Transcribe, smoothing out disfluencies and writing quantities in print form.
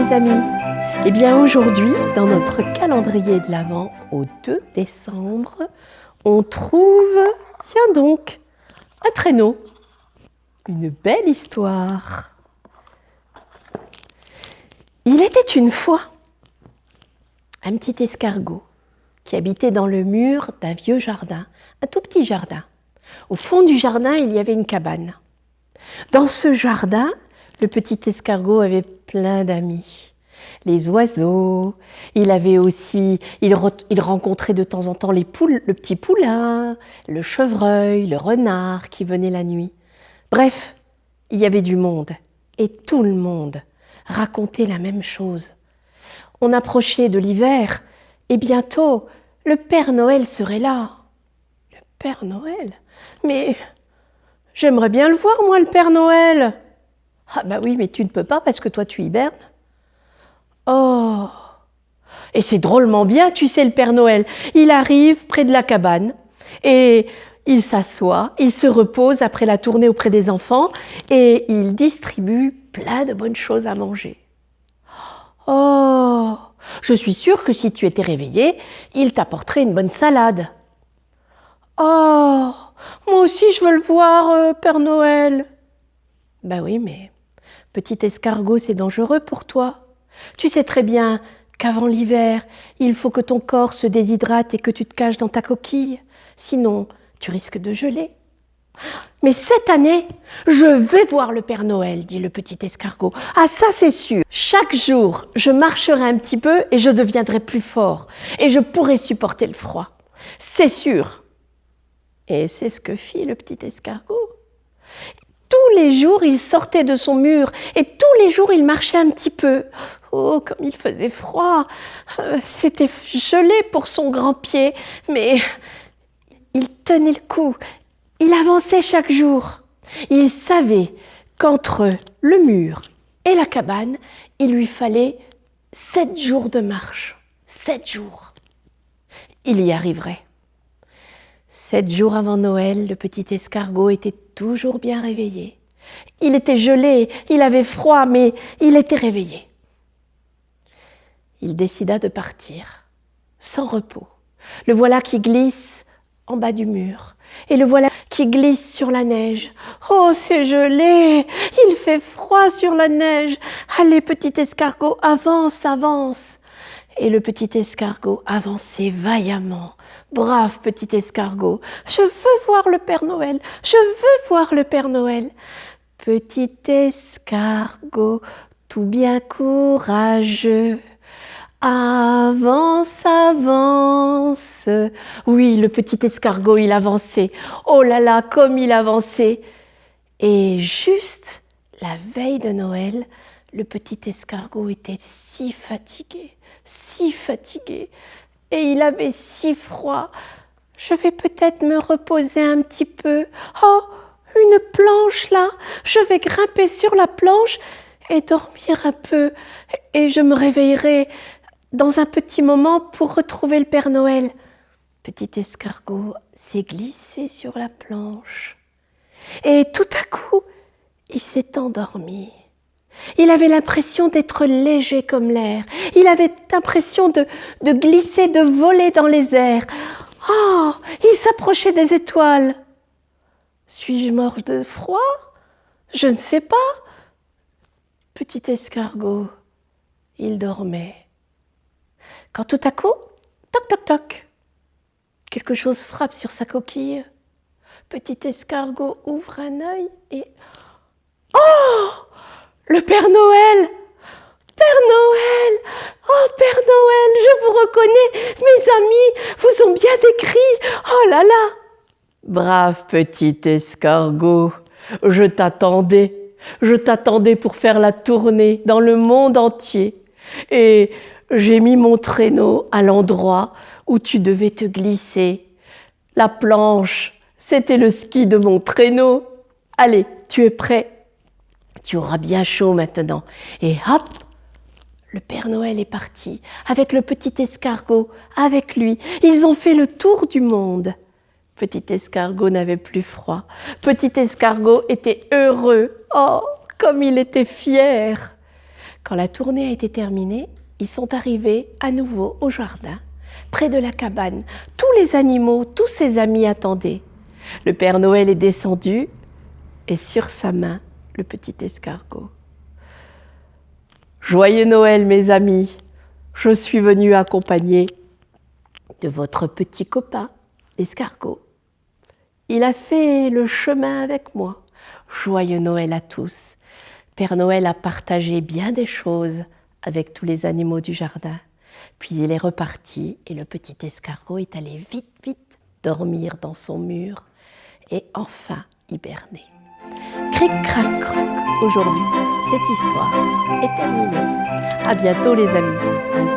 les amis. Eh bien aujourd'hui, dans notre calendrier de l'Avent, au 2 décembre, on trouve, tiens donc, un traîneau. Une belle histoire. Il était une fois un petit escargot qui habitait dans le mur d'un vieux jardin, un tout petit jardin. Au fond du jardin, il y avait une cabane. Dans ce jardin, le petit escargot avait plein d'amis. Les oiseaux, il rencontrait de temps en temps le petit poulain, le chevreuil, le renard qui venait la nuit. Bref, il y avait du monde et tout le monde racontait la même chose. On approchait de l'hiver et bientôt le Père Noël serait là. Le Père Noël? Mais j'aimerais bien le voir, moi, le Père Noël. Ah bah oui, mais tu ne peux pas parce que toi, tu hibernes. Oh! Et c'est drôlement bien, tu sais, le Père Noël. Il arrive près de la cabane et il s'assoit, il se repose après la tournée auprès des enfants et il distribue plein de bonnes choses à manger. Oh! Je suis sûre que si tu étais réveillé, il t'apporterait une bonne salade. Oh! Moi aussi, je veux le voir, Père Noël. Ben oui, mais petit escargot, c'est dangereux pour toi. Tu sais très bien qu'avant l'hiver, il faut que ton corps se déshydrate et que tu te caches dans ta coquille. Sinon, tu risques de geler. Mais cette année, je vais voir le Père Noël, dit le petit escargot. Ah, ça c'est sûr. Chaque jour, je marcherai un petit peu et je deviendrai plus fort. Et je pourrai supporter le froid. C'est sûr. Et c'est ce que fit le petit escargot. Tous les jours, il sortait de son mur et tous les jours, il marchait un petit peu. Oh, comme il faisait froid. C'était gelé pour son grand pied, mais il tenait le coup. Il avançait chaque jour. Il savait qu'entre le mur et la cabane, il lui fallait 7 jours de marche. 7 jours. Il y arriverait. 7 jours avant Noël, le petit escargot était toujours bien réveillé. Il était gelé, il avait froid, mais il était réveillé. Il décida de partir, sans repos. Le voilà qui glisse en bas du mur, et le voilà qui glisse sur la neige. Oh, c'est gelé, il fait froid sur la neige. Allez, petit escargot, avance, avance. Et le petit escargot avançait vaillamment. Brave petit escargot, je veux voir le Père Noël, je veux voir le Père Noël. Petit escargot, tout bien courageux, avance, avance. Oui, le petit escargot, il avançait. Oh là là, comme il avançait. Et juste la veille de Noël, le petit escargot était si fatigué, et il avait si froid. Je vais peut-être me reposer un petit peu. Oh, une planche là, je vais grimper sur la planche et dormir un peu. Et je me réveillerai dans un petit moment pour retrouver le Père Noël. Petit escargot s'est glissé sur la planche. Et tout à coup, il s'est endormi. Il avait l'impression d'être léger comme l'air. Il avait l'impression de glisser, de voler dans les airs. Oh, il s'approchait des étoiles. Suis-je mort de froid? Je ne sais pas. Petit escargot, il dormait. Quand tout à coup, toc, toc, toc, quelque chose frappe sur sa coquille. Petit escargot ouvre un œil et... Oh! Le Père Noël! Père Noël! Oh, Père Noël, je vous reconnais! Mes amis vous ont bien décrit! Oh là là! Brave petit escargot, je t'attendais pour faire la tournée dans le monde entier. Et j'ai mis mon traîneau à l'endroit où tu devais te glisser. La planche, c'était le ski de mon traîneau. Allez, tu es prêt? Tu auras bien chaud maintenant. Et hop, le Père Noël est parti avec le petit escargot, avec lui. Ils ont fait le tour du monde. Petit escargot n'avait plus froid. Petit escargot était heureux. Oh, comme il était fier. Quand la tournée a été terminée, ils sont arrivés à nouveau au jardin, près de la cabane. Tous les animaux, tous ses amis attendaient. Le Père Noël est descendu et sur sa main, le petit escargot. Joyeux Noël, mes amis, je suis venu accompagné de votre petit copain, l'escargot. Il a fait le chemin avec moi. Joyeux Noël à tous. Père Noël a partagé bien des choses avec tous les animaux du jardin. Puis il est reparti et le petit escargot est allé vite, vite dormir dans son mur et enfin hiberner. Cric, crac, croc. Aujourd'hui, cette histoire est terminée. À bientôt les amis.